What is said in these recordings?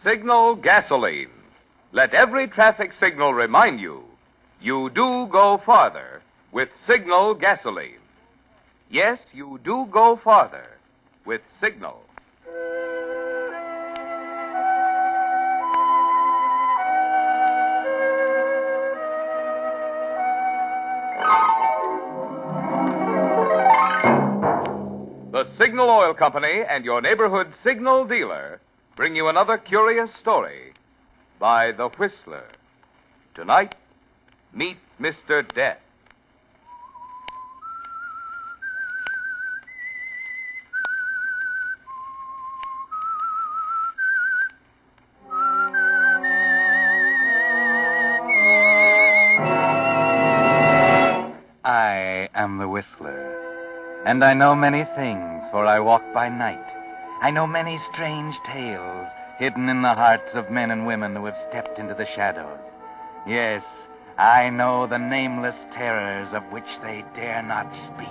Signal gasoline. Let every traffic signal remind you, you do go farther with Signal gasoline. Yes, you do go farther with Signal. The Signal Oil Company and your neighborhood Signal dealer bring you another curious story by The Whistler. Tonight, meet Mr. Death. I am the Whistler, and I know many things, for I walk by night. I know many strange tales hidden in the hearts of men and women who have stepped into the shadows. Yes, I know the nameless terrors of which they dare not speak.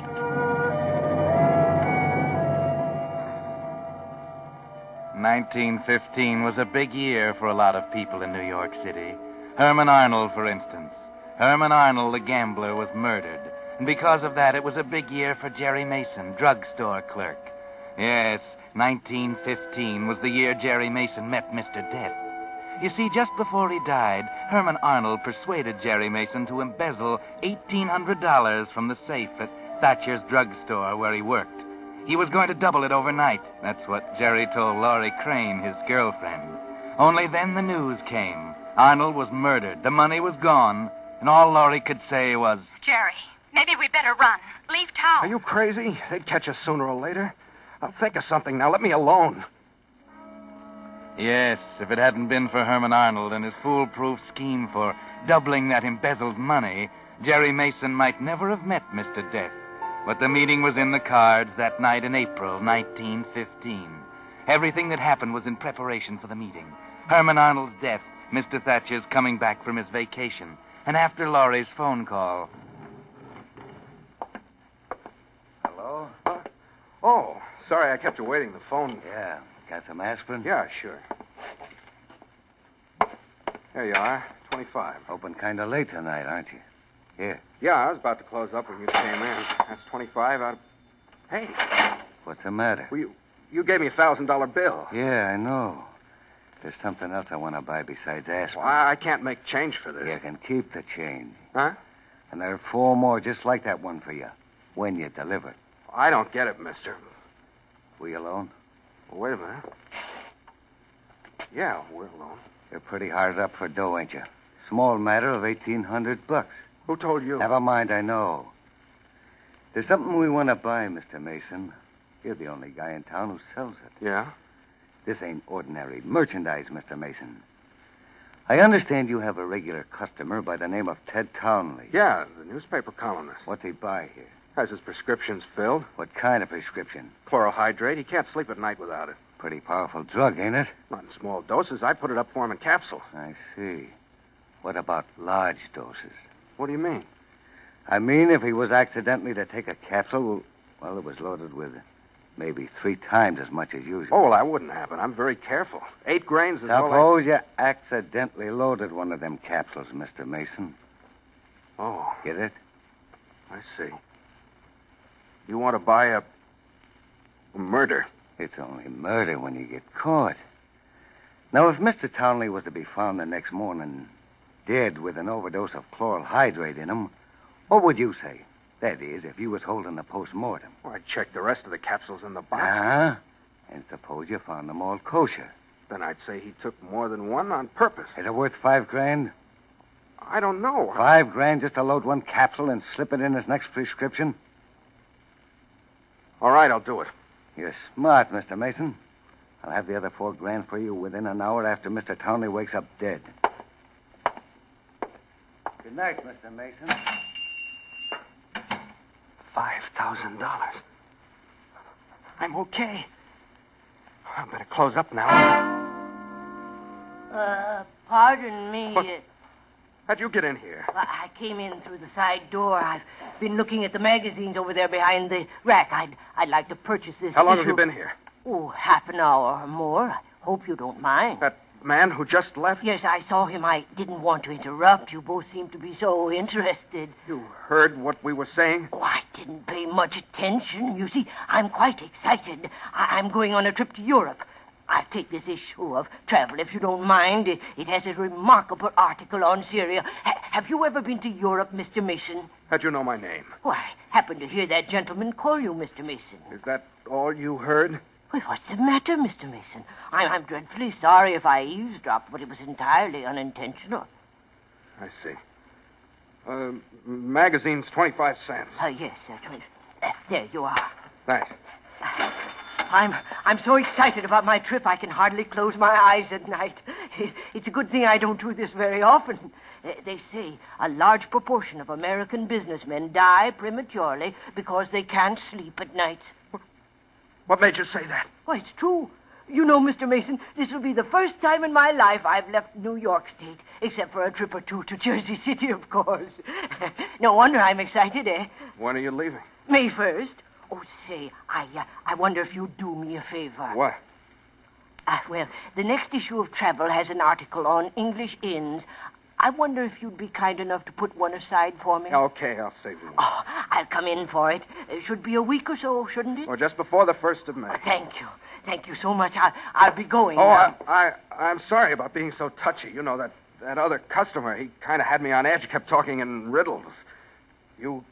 "1915 was a big year for a lot of people in New York City. Herman Arnold, for instance. Herman Arnold, the gambler, was murdered. And because of that, it was a big year for Jerry Mason, drugstore clerk. Yes, 1915 was the year Jerry Mason met Mr. Death. You see, just before he died, Herman Arnold persuaded Jerry Mason to embezzle $1,800 from the safe at Thatcher's drugstore where he worked. He was going to double it overnight. That's what Jerry told Laurie Crane, his girlfriend. Only then the news came. Arnold was murdered. The money was gone. And all Laurie could say was, "Jerry, maybe we better run. Leave town." Are you crazy? They'd catch us sooner or later. I'll think of something now. Let me alone. yes, if it hadn't been for Herman Arnold and his foolproof scheme for doubling that embezzled money, Jerry Mason might never have met Mr. Death. But the meeting was in the cards that night in April 1915. Everything that happened was in preparation for the meeting. Herman Arnold's death, Mr. Thatcher's coming back from his vacation, and after Laurie's phone call. Hello? Oh, sorry I kept you waiting. The phone... Yeah, got some aspirin? Yeah, sure. There you are, 25. Open kind of late tonight, aren't you? Here. Yeah, I was about to close up when you came in. That's 25 out of... Hey. What's the matter? Well, you gave me a $1,000 bill. Yeah, I know. There's something else I want to buy besides aspirin. Well, I can't make change for this. You can keep the change. Huh? And there are 4 more just like that one for you, when you deliver. I don't get it, mister. We alone? Well, wait a minute. Yeah, we're alone. You're pretty hard up for dough, ain't you? Small matter of $1,800. Who told you? Never mind, I know. There's something we want to buy, Mr. Mason. You're the only guy in town who sells it. Yeah? This ain't ordinary merchandise, Mr. Mason. I understand you have a regular customer by the name of Ted Townley. Yeah, the newspaper columnist. What's he buy here? Has his prescriptions filled. What kind of prescription? Chlorohydrate. He can't sleep at night without it. Pretty powerful drug, ain't it? Not in small doses. I put it up for him in capsules. I see. What about large doses? What do you mean? I mean, if he was accidentally to take a capsule, well, it was loaded with maybe 3 times as much as usual. Oh, well, that wouldn't happen. I'm very careful. 8 grains is all Suppose you accidentally loaded one of them capsules, Mr. Mason. Oh, Get it? I see. You want to buy a murder? It's only murder when you get caught. Now, if Mr. Townley was to be found the next morning dead with an overdose of chloral hydrate in him, what would you say? That is, if you was holding the post-mortem. Well, I'd check the rest of the capsules in the box. Uh-huh. And suppose you found them all kosher. Then I'd say he took more than one on purpose. Is it worth $5,000? I don't know. $5,000 just to load one capsule and slip it in his next prescription? All right, I'll do it. You're smart, Mr. Mason. I'll have the other $4,000 for you within an hour after Mr. Townley wakes up dead. Good night, Mr. Mason. $5,000. I'm okay. I better close up now. Pardon me. What? How'd you get in here? I came in through the side door. I've been looking at the magazines over there behind the rack. I'd like to purchase this How long issue. have you been here? Oh, half an hour or more. I hope you don't mind. That man who just left? Yes, I saw him. I didn't want to interrupt. You both seemed to be so interested. You heard what we were saying? Oh, I didn't pay much attention. You see, I'm quite excited. I'm going on a trip to Europe. I'll take this issue of Travel, if you don't mind. It has a remarkable article on Syria. Have you ever been to Europe, Mr. Mason? How'd you know my name? Oh, I happened to hear that gentleman call you Mr. Mason. Is that all you heard? Well, what's the matter, Mr. Mason? I'm dreadfully sorry if I eavesdropped, but it was entirely unintentional. I see. Magazine's 25 cents. Yes, there you are. Thanks. I'm so excited about my trip I can hardly close my eyes at night. It's a good thing I don't do this very often. They say a large proportion of American businessmen die prematurely because they can't sleep at night. What made you say that? Why, it's true. You know, Mr. Mason, this will be the first time in my life I've left New York State, except for a trip or two to Jersey City, of course. No wonder I'm excited, eh? When are you leaving? May 1st. Oh, say, I wonder if you'd do me a favor. What? Well, the next issue of Travel has an article on English inns. I wonder if you'd be kind enough to put one aside for me. Okay, I'll save you one. Oh, I'll come in for it. It should be a week or so, shouldn't it? Well, just before the 1st of May. Thank you. Thank you so much. I'll be going Oh, now. I'm sorry about being so touchy. You know, that other customer, he kind of had me on edge, kept talking in riddles. You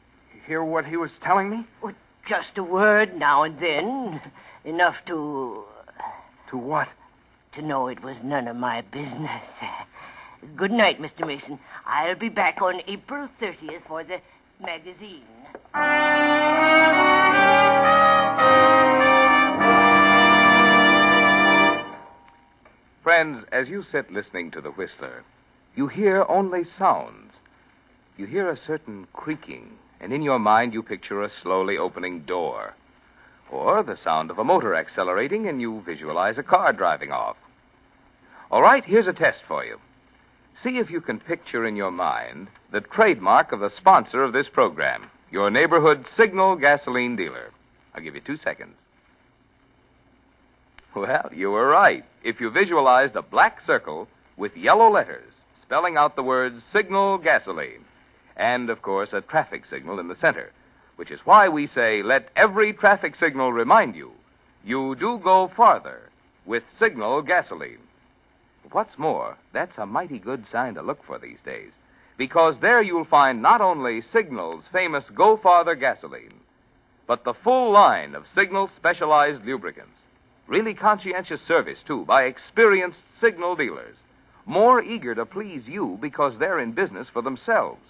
hear what he was telling me? Well, just a word now and then. Enough to... To what? To know it was none of my business. Good night, Mr. Mason. I'll be back on April 30th for the magazine. Friends, as you sit listening to The Whistler, you hear only sounds. You hear a certain creaking, and in your mind you picture a slowly opening door. Or the sound of a motor accelerating, and you visualize a car driving off. All right, here's a test for you. See if you can picture in your mind the trademark of the sponsor of this program, your neighborhood Signal gasoline dealer. I'll give you 2 seconds. Well, you were right. If you visualized a black circle with yellow letters spelling out the words Signal gasoline, and, of course, a traffic signal in the center, which is why we say let every traffic signal remind you, you do go farther with Signal gasoline. What's more, that's a mighty good sign to look for these days, because there you'll find not only Signal's famous Go Farther gasoline, but the full line of Signal's specialized lubricants. Really conscientious service, too, by experienced Signal dealers, more eager to please you because they're in business for themselves.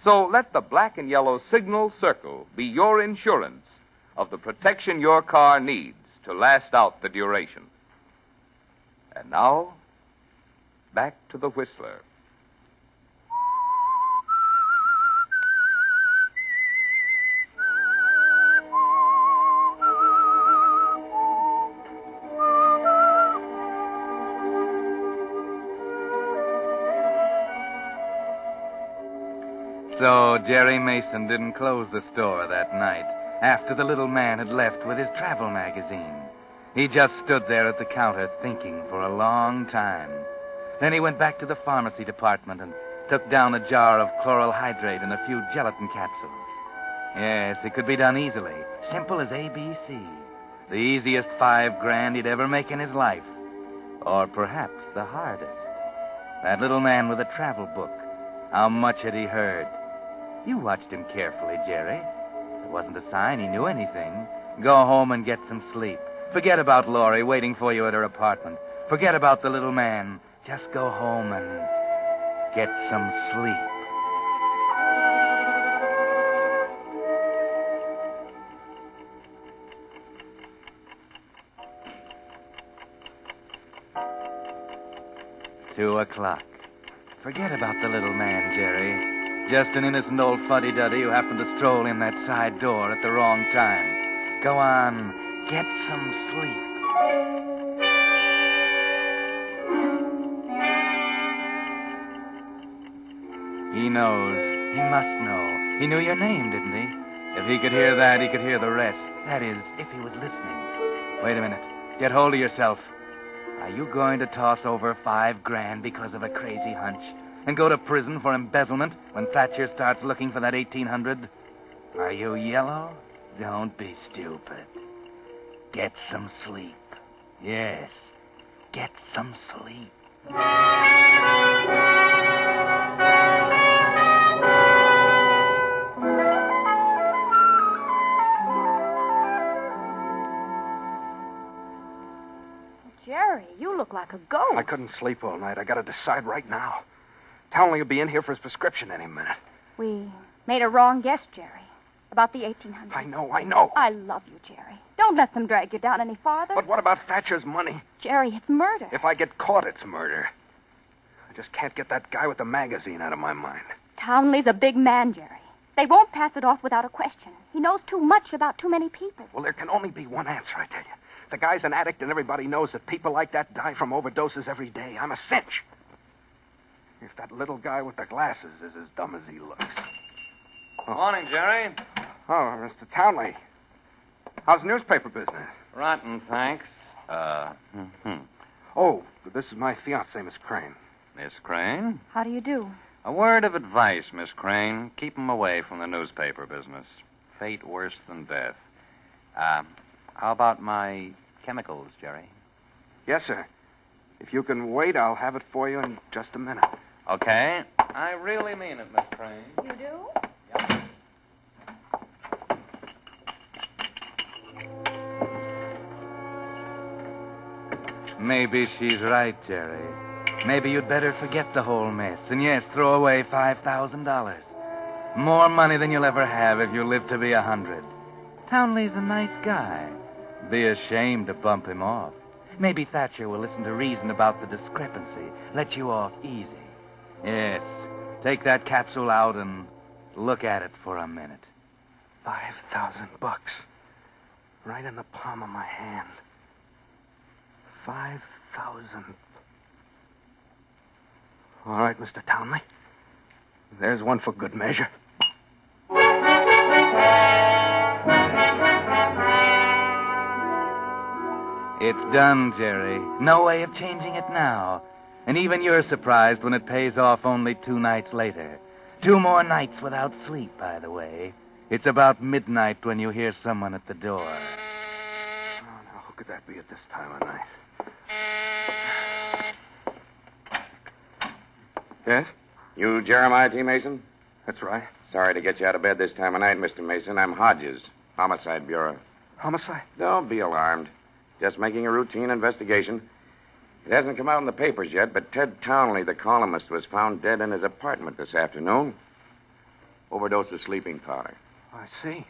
So let the black and yellow Signal circle be your insurance of the protection your car needs to last out the duration. And now, back to the Whistler. So Jerry Mason didn't close the store that night after the little man had left with his travel magazine. He just stood there at the counter thinking for a long time. Then he went back to the pharmacy department and took down a jar of chloral hydrate and a few gelatin capsules. Yes, it could be done easily. Simple as ABC. The easiest $5,000 he'd ever make in his life. Or perhaps the hardest. That little man with a travel book. How much had he heard? You watched him carefully, Jerry. There wasn't a sign he knew anything. Go home and get some sleep. Forget about Laurie waiting for you at her apartment. Forget about the little man. Just go home and get some sleep. Two o'clock. Forget about the little man, Jerry. Just an innocent old fuddy-duddy who happened to stroll in that side door at the wrong time. Go on, get some sleep. He knows. He must know. He knew your name, didn't he? If he could hear that, he could hear the rest. That is, if he was listening. Wait a minute. Get hold of yourself. Are you going to toss over $5,000 because of a crazy hunch and go to prison for embezzlement when Thatcher starts looking for that 1800? Are you yellow? Don't be stupid. Get some sleep. Yes, get some sleep. Jerry, you look like a ghost. I couldn't sleep all night. I got to decide right now. Townley will be in here for his prescription any minute. We made a wrong guess, Jerry, about the 1800. I know. I love you, Jerry. Don't let them drag you down any farther. But what about Thatcher's money? Jerry, it's murder. If I get caught, it's murder. I just can't get that guy with the magazine out of my mind. Townley's a big man, Jerry. They won't pass it off without a question. He knows too much about too many people. Well, there can only be one answer, I tell you. The guy's an addict, and everybody knows that people like that die from overdoses every day. I'm a cinch. If that little guy with the glasses is as dumb as he looks. Oh. Morning, Jerry. Oh, Mr. Townley. How's newspaper business? Rotten, thanks. Oh, this is my fiancée, Miss Crane. Miss Crane? How do you do? A word of advice, Miss Crane. Keep 'em away from the newspaper business. Fate worse than death. How about my chemicals, Jerry? Yes, sir. If you can wait, I'll have it for you in just a minute. Okay. I really mean it, Miss Crane. You do? Yeah. Maybe she's right, Jerry. Maybe you'd better forget the whole mess. And yes, throw away $5,000. More money than you'll ever have if you live to be 100. Townley's a nice guy. Be ashamed to bump him off. Maybe Thatcher will listen to reason about the discrepancy. Let you off easy. Yes, take that capsule out and look at it for a minute. $5,000. Right in the palm of my hand. 5,000. All right, Mr. Townley. There's one for good measure. It's done, Jerry. No way of changing it now. And even you're surprised when it pays off only 2 nights later. 2 more nights without sleep, by the way. It's about midnight when you hear someone at the door. Oh, now, who could that be at this time of night? Yes? You Jeremiah T. Mason? That's right. Sorry to get you out of bed this time of night, Mr. Mason. I'm Hodges, Homicide Bureau. Homicide? Don't be alarmed. Just making a routine investigation. It hasn't come out in the papers yet, but Ted Townley, the columnist, was found dead in his apartment this afternoon. Overdose of sleeping powder. I see.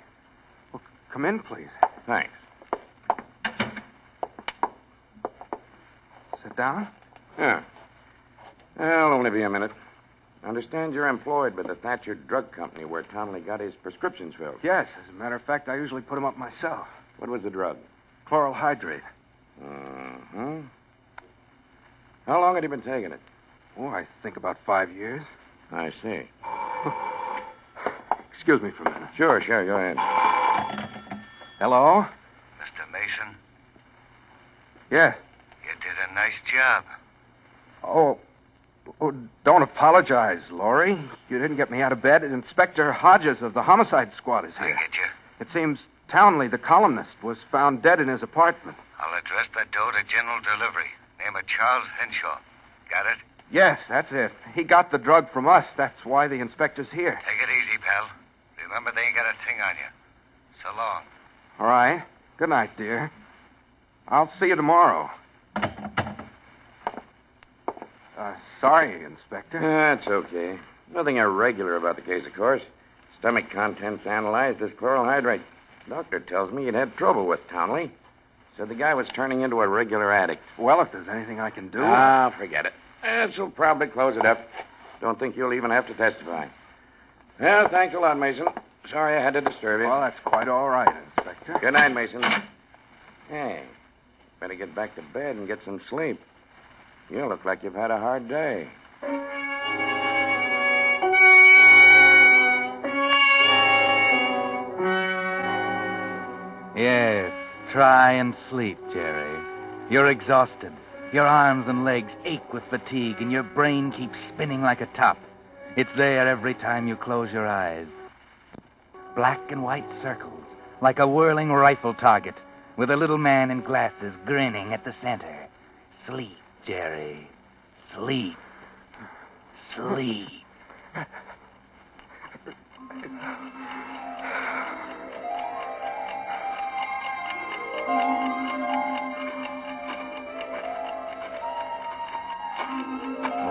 Well, come in, please. Thanks. Sit down. Yeah. Well, only be a minute. I understand you're employed by the Thatcher Drug Company where Townley got his prescriptions filled. Yes, as a matter of fact, I usually put them up myself. What was the drug? Chloral hydrate. Mm-hmm. How long had he been taking it? Oh, I think about 5 years. I see. Excuse me for a minute. Sure, go ahead. Hello? Mr. Mason, Yes. you did a nice job. Oh, don't apologize, Laurie. You didn't get me out of bed. Inspector Hodges of the Homicide Squad is I here. get you. It seems Townley, the columnist, was found dead in his apartment. I'll address that dough to General Delivery. Name of Charles Henshaw. Got it? Yes, that's it. He got the drug from us. That's why the inspector's here. Take it easy, pal. Remember, they ain't got a thing on you. So long. All right. Good night, dear. I'll see you tomorrow. Sorry, Inspector. That's okay. Nothing irregular about the case, of course. Stomach contents analyzed as chloral hydrate. Doctor tells me you'd had trouble with Townley. Said the guy was turning into a regular addict. Well, if there's anything I can do... Forget it. This'll probably close it up. Don't think you'll even have to testify. Well, thanks a lot, Mason. Sorry I had to disturb you. Well, that's quite all right, Inspector. Good night, Mason. Hey, better get back to bed and get some sleep. You look like you've had a hard day. Yes, try and sleep, Jerry. You're exhausted. Your arms and legs ache with fatigue, and your brain keeps spinning like a top. It's there every time you close your eyes. Black and white circles, like a whirling rifle target, with a little man in glasses grinning at the center. Sleep, Jerry. Sleep. Sleep.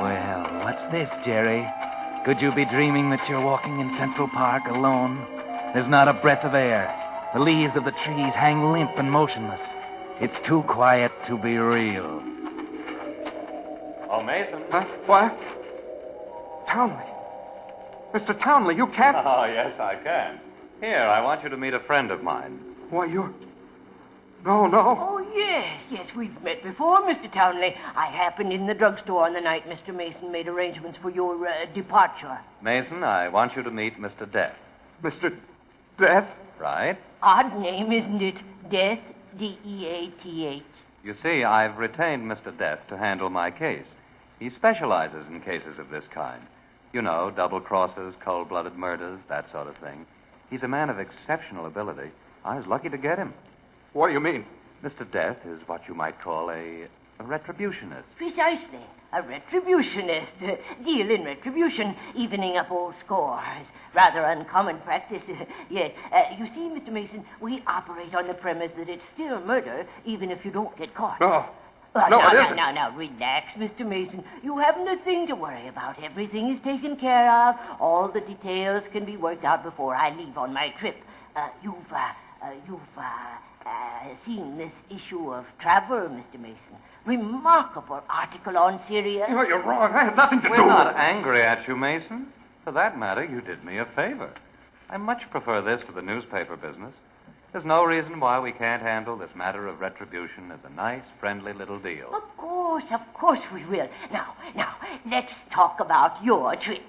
Well, what's this, Jerry? Could you be dreaming that you're walking in Central Park alone? There's not a breath of air. The leaves of the trees hang limp and motionless. It's too quiet to be real. Oh, Mason. Huh? What? Townley. Mr. Townley, you can't... Oh, yes, I can. Here, I want you to meet a friend of mine. Why, you're... No. Oh, yes, we've met before, Mr. Townley. I happened in the drugstore on the night Mr. Mason made arrangements for your departure. Mason, I want you to meet Mr. Death. Mr. Death? Right? Odd name, isn't it? Death, D-E-A-T-H. You see, I've retained Mr. Death to handle my case. He specializes in cases of this kind. You know, double crosses, cold-blooded murders, that sort of thing. He's a man of exceptional ability. I was lucky to get him. What do you mean? Mr. Death is what you might call a retributionist. Precisely. A retributionist. Deal in retribution, evening up old scores. Rather uncommon practice. Yes. You see, Mr. Mason, we operate on the premise that it's still murder, even if you don't get caught. No. Now, it isn't. Now, relax, Mr. Mason. You haven't a thing to worry about. Everything is taken care of. All the details can be worked out before I leave on my trip. You've seen this issue of Traveler, Mr. Mason. Remarkable article on Syria. No, you're wrong. I had nothing to do We're not with it. angry at you, Mason. For that matter, you did me a favor. I much prefer this to the newspaper business. There's no reason why we can't handle this matter of retribution as a nice, friendly little deal. Of course we will. Now, let's talk about your trip.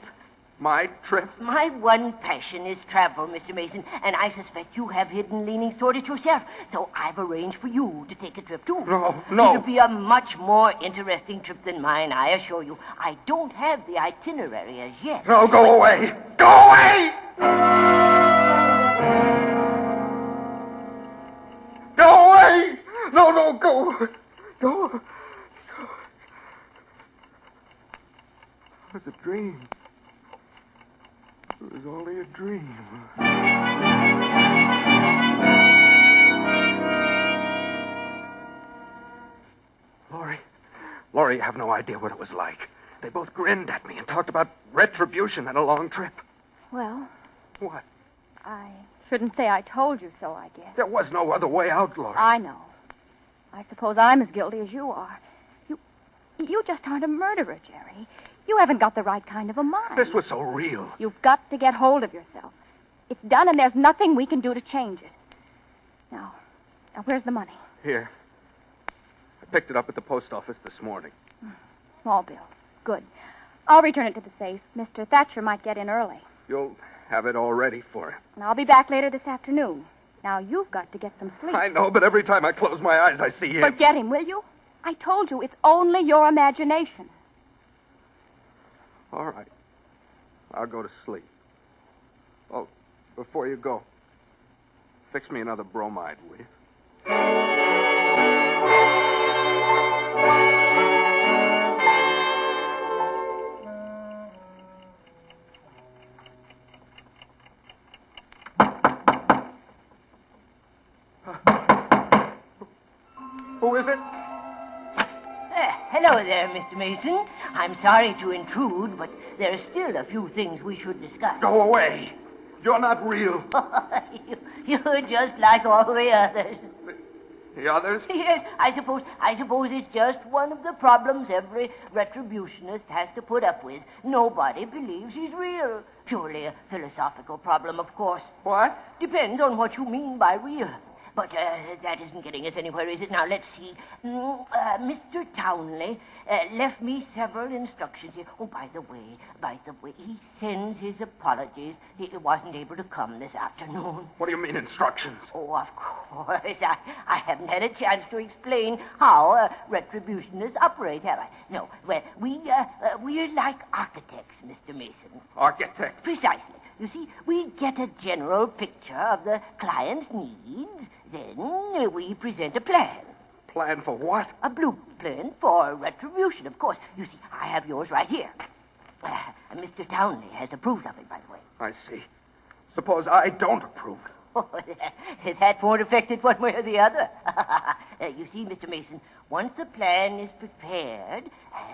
My trip? My one passion is travel, Mr. Mason, and I suspect you have hidden leanings toward it yourself. So I've arranged for you to take a trip, too. No. It'll be a much more interesting trip than mine, I assure you. I don't have the itinerary as yet. No, go away. Go away! Go away! No, go. Go. It was a dream. It was only a dream. Laurie, you have no idea what it was like. They both grinned at me and talked about retribution and a long trip. Well, What? I shouldn't say I told you so, I guess. There was no other way out, Laurie. I know. I suppose I'm as guilty as you are. You just aren't a murderer, Jerry. You haven't got the right kind of a mind. This was so real. You've got to get hold of yourself. It's done, and there's nothing we can do to change it. Now, where's the money? Here. I picked it up at the post office this morning. Small bill. Good. I'll return it to the safe. Mr. Thatcher might get in early. You'll have it all ready for him. And I'll be back later this afternoon. Now, you've got to get some sleep. I know, but every time I close my eyes, I see him. Forget him, will you? I told you, it's only your imagination. All right. I'll go to sleep. Oh, before you go, fix me another bromide, will you? Who is it? Hello there, Mr. Mason. I'm sorry to intrude, but there are still a few things we should discuss. Go away. You're not real. You're just like all the others. The others? Yes, I suppose it's just one of the problems every retributionist has to put up with. Nobody believes he's real. Purely a philosophical problem, of course. What? Depends on what you mean by real. But that isn't getting us anywhere, is it? Now, let's see. Mr. Townley left me several instructions here. Oh, by the way, he sends his apologies. He wasn't able to come this afternoon. What do you mean, instructions? Oh, of course. I haven't had a chance to explain how retributionists operate, have I? No. Well, we're like architects, Mr. Mason. Architect? Precisely. You see, we get a general picture of the client's needs, then we present a plan. Plan for what? A blueprint for retribution, of course. You see, I have yours right here. Mr. Townley has approved of it, by the way. I see. Suppose I don't approve. Oh, that won't affect it one way or the other. You see, Mr. Mason, once the plan is prepared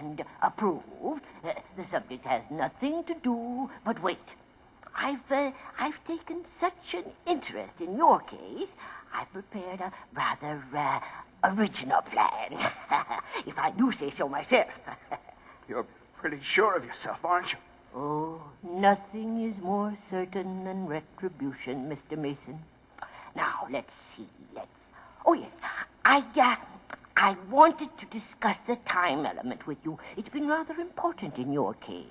and approved, the subject has nothing to do but wait. I've taken such an interest in your case, I've prepared a rather original plan. If I do say so myself. You're pretty sure of yourself, aren't you? Oh, nothing is more certain than retribution, Mr. Mason. Now, let's see. Oh, yes. I wanted to discuss the time element with you. It's been rather important in your case.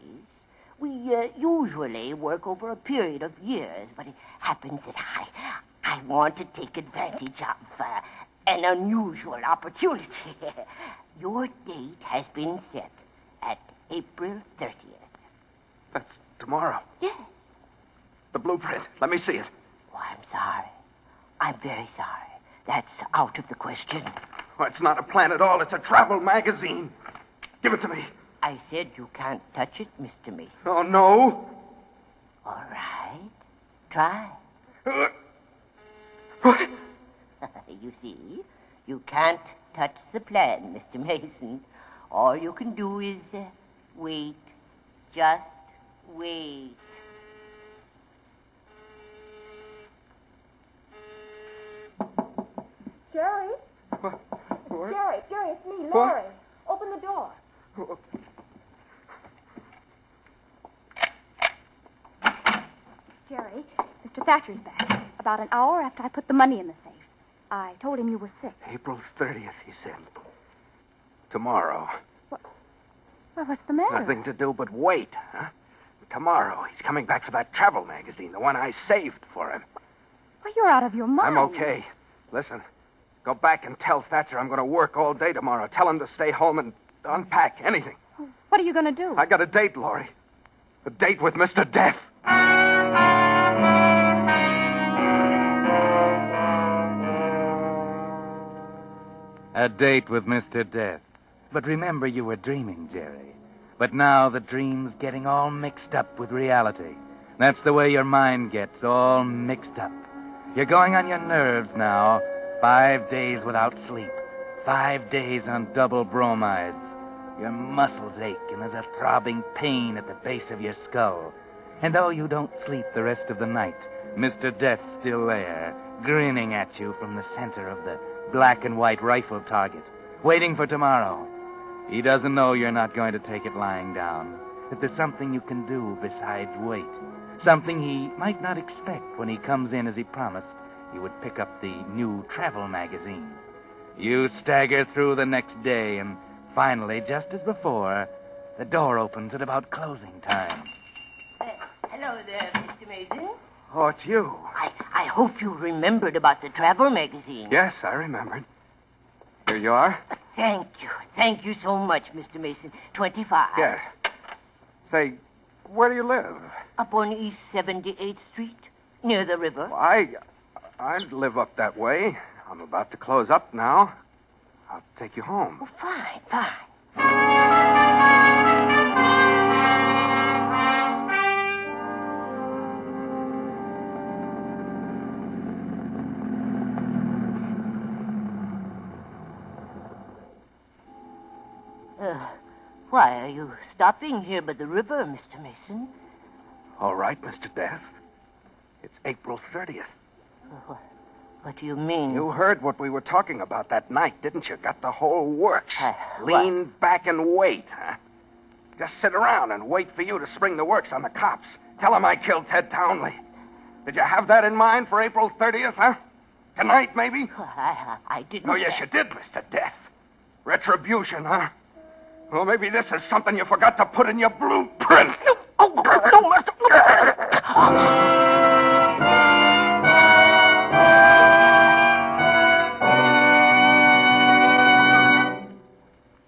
We usually work over a period of years, but it happens that I want to take advantage of an unusual opportunity. Your date has been set at April 30th. That's tomorrow. Yes. The blueprint. Let me see it. Oh, I'm sorry. I'm very sorry. That's out of the question. Oh, it's not a plan at all. It's a travel magazine. Give it to me. I said you can't touch it, Mr. Mason. Oh, no. All right. Try. What? You see, you can't touch the plan, Mr. Mason. All you can do is wait. Just wait. Jerry? What? Jerry, it's me, Laurie. Open the door. Jerry, Mr. Thatcher's back. About an hour after I put the money in the safe. I told him you were sick. April 30th, he said. Tomorrow. Well, what's the matter? Nothing to do but wait, huh? Tomorrow, he's coming back for that travel magazine, the one I saved for him. Well, you're out of your mind. I'm okay. Listen, go back and tell Thatcher I'm going to work all day tomorrow. Tell him to stay home and unpack anything. What are you going to do? I got a date, Laurie. A date with Mr. Death. A date with Mr. Death. But remember, you were dreaming, Jerry. But now the dream's getting all mixed up with reality. That's the way your mind gets, all mixed up. You're going on your nerves now. 5 days without sleep. 5 days on double bromides. Your muscles ache, and there's a throbbing pain at the base of your skull. And though you don't sleep the rest of the night, Mr. Death's still there, grinning at you from the center of the black and white rifle target, waiting for tomorrow. He doesn't know you're not going to take it lying down, that there's something you can do besides wait, something he might not expect when he comes in as he promised he would pick up the new travel magazine. You stagger through the next day, and finally, just as before, the door opens at about closing time. Hello there, Mr. Mason. Oh, it's you. I hope you remembered about the travel magazine. Yes, I remembered. Here you are. Thank you. Thank you so much, Mr. Mason. 25. Yes. Say, where do you live? Up on East 78th Street, near the river. I live up that way. I'm about to close up now. I'll take you home. Oh, fine. Why are you stopping here by the river, Mr. Mason? All right, Mr. Death. It's April 30th. What do you mean? You heard what we were talking about that night, didn't you? Got the whole works. Lean what? back and wait, huh? Just sit around and wait for you to spring the works on the cops. Tell them I killed Ted Townley. Did you have that in mind for April 30th, huh? Tonight, maybe? I didn't... Oh, yes, you did, Mr. Death. Retribution, huh? Well, maybe this is something you forgot to put in your blueprint. Oh, no, Master.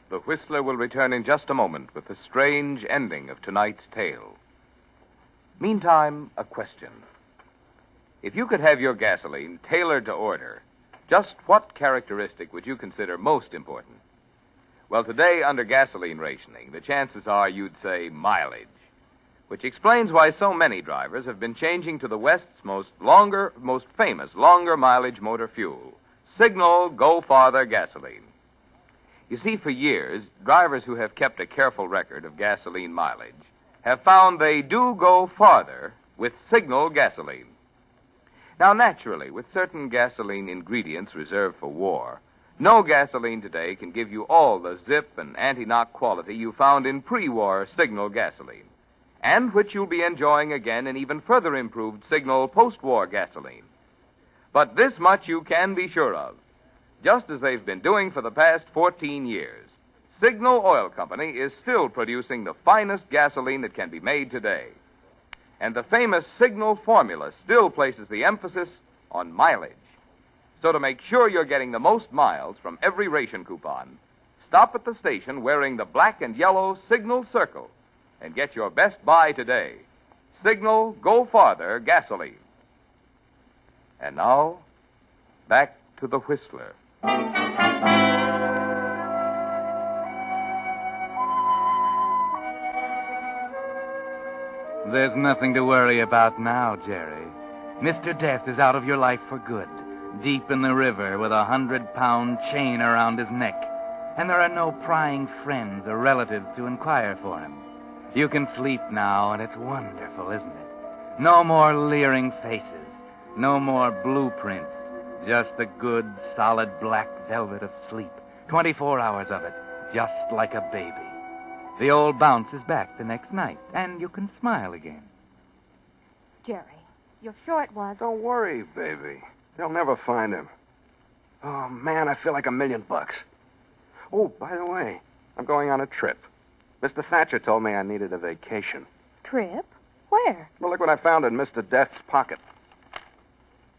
The Whistler will return in just a moment with the strange ending of tonight's tale. Meantime, a question. If you could have your gasoline tailored to order, just what characteristic would you consider most important? Well, today, under gasoline rationing, the chances are you'd say mileage, which explains why so many drivers have been changing to the West's most famous longer mileage motor fuel, Signal Go Farther gasoline. You see, for years, drivers who have kept a careful record of gasoline mileage have found they do go farther with Signal gasoline. Now, naturally, with certain gasoline ingredients reserved for war, no gasoline today can give you all the zip and anti-knock quality you found in pre-war Signal gasoline, and which you'll be enjoying again in even further improved Signal post-war gasoline. But this much you can be sure of. Just as they've been doing for the past 14 years, Signal Oil Company is still producing the finest gasoline that can be made today. And the famous Signal formula still places the emphasis on mileage. So to make sure you're getting the most miles from every ration coupon, stop at the station wearing the black and yellow Signal circle and get your best buy today. Signal Go Farther gasoline. And now, back to the Whistler. There's nothing to worry about now, Jerry. Mr. Death is out of your life for good, deep in the river with a 100-pound chain around his neck. And there are no prying friends or relatives to inquire for him. You can sleep now, and it's wonderful, isn't it? No more leering faces, no more blueprints, just the good, solid black velvet of sleep. 24 hours of it, just like a baby. The old bounce is back the next night, and you can smile again. Jerry, you're sure it was? Don't worry, baby. They'll never find him. Oh, man, I feel like $1 million. Oh, by the way, I'm going on a trip. Mr. Thatcher told me I needed a vacation. Trip? Where? Well, look what I found in Mr. Death's pocket.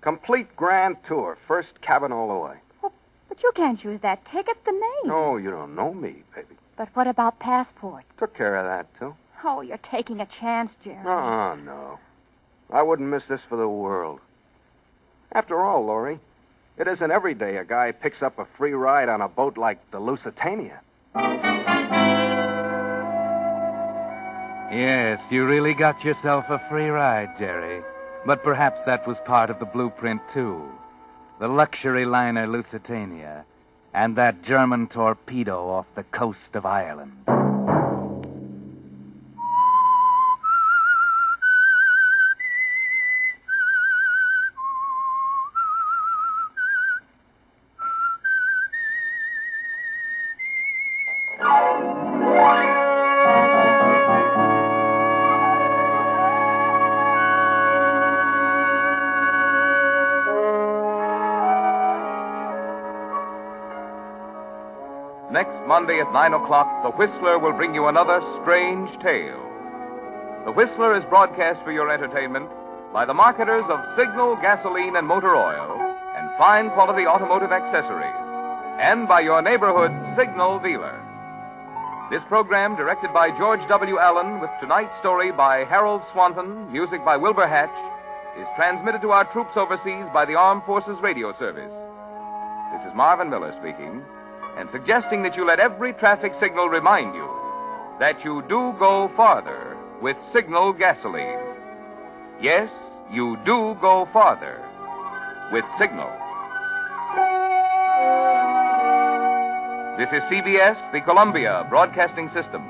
Complete grand tour, first cabin all the way. Well, but you can't use that ticket, the name. Oh, you don't know me, baby. But what about passport? Took care of that, too. Oh, you're taking a chance, Jerry. Oh, no. I wouldn't miss this for the world. After all, Laurie, it isn't every day a guy picks up a free ride on a boat like the Lusitania. Yes, you really got yourself a free ride, Jerry. But perhaps that was part of the blueprint, too. The luxury liner Lusitania and that German torpedo off the coast of Ireland. Next Monday at 9 o'clock, The Whistler will bring you another strange tale. The Whistler is broadcast for your entertainment by the marketers of Signal gasoline and motor oil and fine quality automotive accessories, and by your neighborhood Signal dealer. This program, directed by George W. Allen, with tonight's story by Harold Swanton, music by Wilbur Hatch, is transmitted to our troops overseas by the Armed Forces Radio Service. This is Marvin Miller speaking, and suggesting that you let every traffic signal remind you that you do go farther with Signal gasoline. Yes, you do go farther with Signal. This is CBS, the Columbia Broadcasting System.